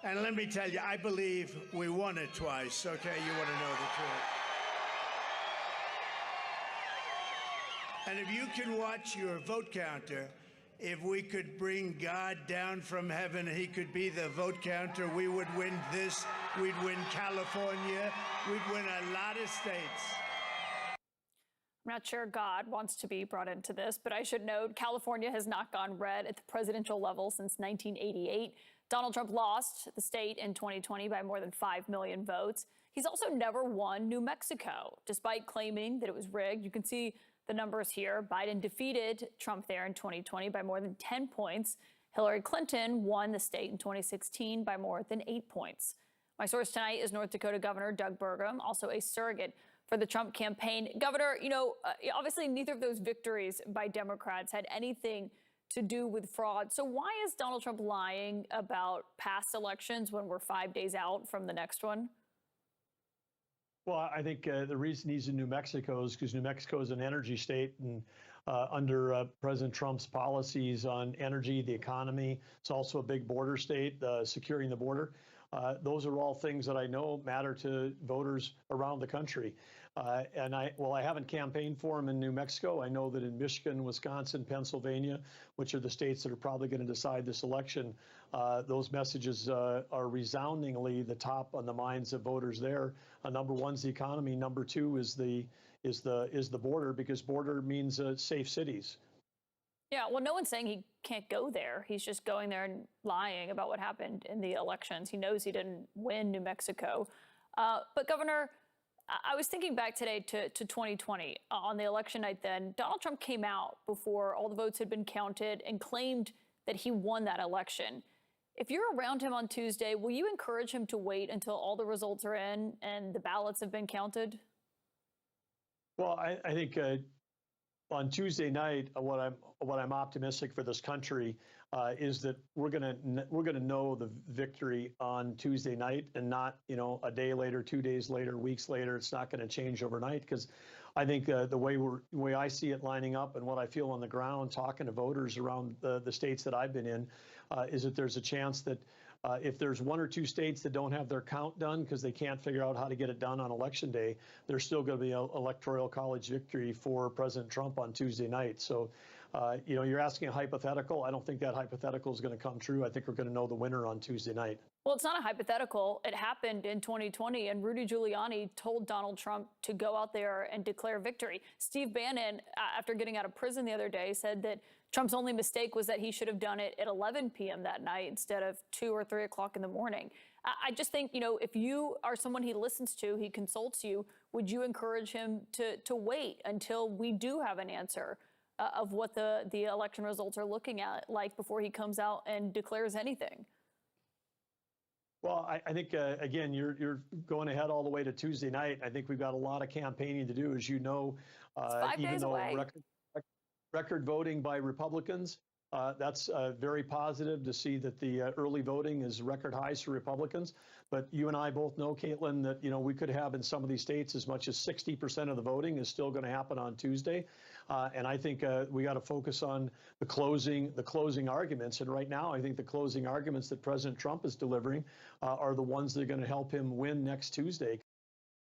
And let me tell you, I believe we won it twice, okay? You want to know the truth. And if you can watch your vote counter, if we could bring God down from heaven, he could be the vote counter, we would win this, we'd win California, we'd win a lot of states. I'm not sure God wants to be brought into this, but I should note California has not gone red at the presidential level since 1988. Donald Trump lost the state in 2020 by more than 5 million votes. He's also never won New Mexico, despite claiming that it was rigged. You can see the numbers here. Biden defeated Trump there in 2020 by more than 10 points. Hillary Clinton won the state in 2016 by more than 8 points. My source tonight is North Dakota Governor Doug Burgum, also a surrogate for the Trump campaign. Governor, obviously neither of those victories by Democrats had anything to do with fraud. So why is Donald Trump lying about past elections when we're 5 days out from the next one? Well, I think the reason he's in New Mexico is because New Mexico is an energy state, and under President Trump's policies on energy, the economy, it's also a big border state, securing the border. Those are all things that I know matter to voters around the country. And I haven't campaigned for him in New Mexico. I know that in Michigan, Wisconsin, Pennsylvania, which are the states that are probably going to decide this election, those messages are resoundingly the top on the minds of voters there. Number one's the economy. Number two is the border, because border means safe cities. Yeah, well, no one's saying he can't go there. He's just going there and lying about what happened in the elections. He knows he didn't win New Mexico. But Governor, I was thinking back today to 2020. On the election night then, Donald Trump came out before all the votes had been counted and claimed that he won that election. If you're around him on Tuesday, will you encourage him to wait until all the results are in and the ballots have been counted? Well, I think on Tuesday night, what I'm optimistic for this country is that we're gonna know the victory on Tuesday night, and not a day later, 2 days later, weeks later. It's not going to change overnight, because I think the way I see it lining up and what I feel on the ground, talking to voters around the states that I've been in, is that there's a chance that if there's 1 or 2 states that don't have their count done because they can't figure out how to get it done on Election Day, there's still going to be an electoral college victory for President Trump on Tuesday night. So, you're asking a hypothetical. I don't think that hypothetical is going to come true. I think we're going to know the winner on Tuesday night. Well, it's not a hypothetical. It happened in 2020, and Rudy Giuliani told Donald Trump to go out there and declare victory. Steve Bannon, after getting out of prison the other day, said that Trump's only mistake was that he should have done it at 11 p.m. that night instead of 2 or 3 o'clock in the morning. I just think, if you are someone he listens to, he consults you, would you encourage him to wait until we do have an answer of what the election results are looking at like before he comes out and declares anything? Well, I think, again, you're going ahead all the way to Tuesday night. I think we've got a lot of campaigning to do, as you know, even though record voting by Republicans. That's very positive to see that the early voting is record highs for Republicans. But you and I both know, Caitlin, that we could have in some of these states as much as 60% of the voting is still going to happen on Tuesday. And I think we got to focus on the closing arguments. And right now, I think the closing arguments that President Trump is delivering are the ones that are going to help him win next Tuesday.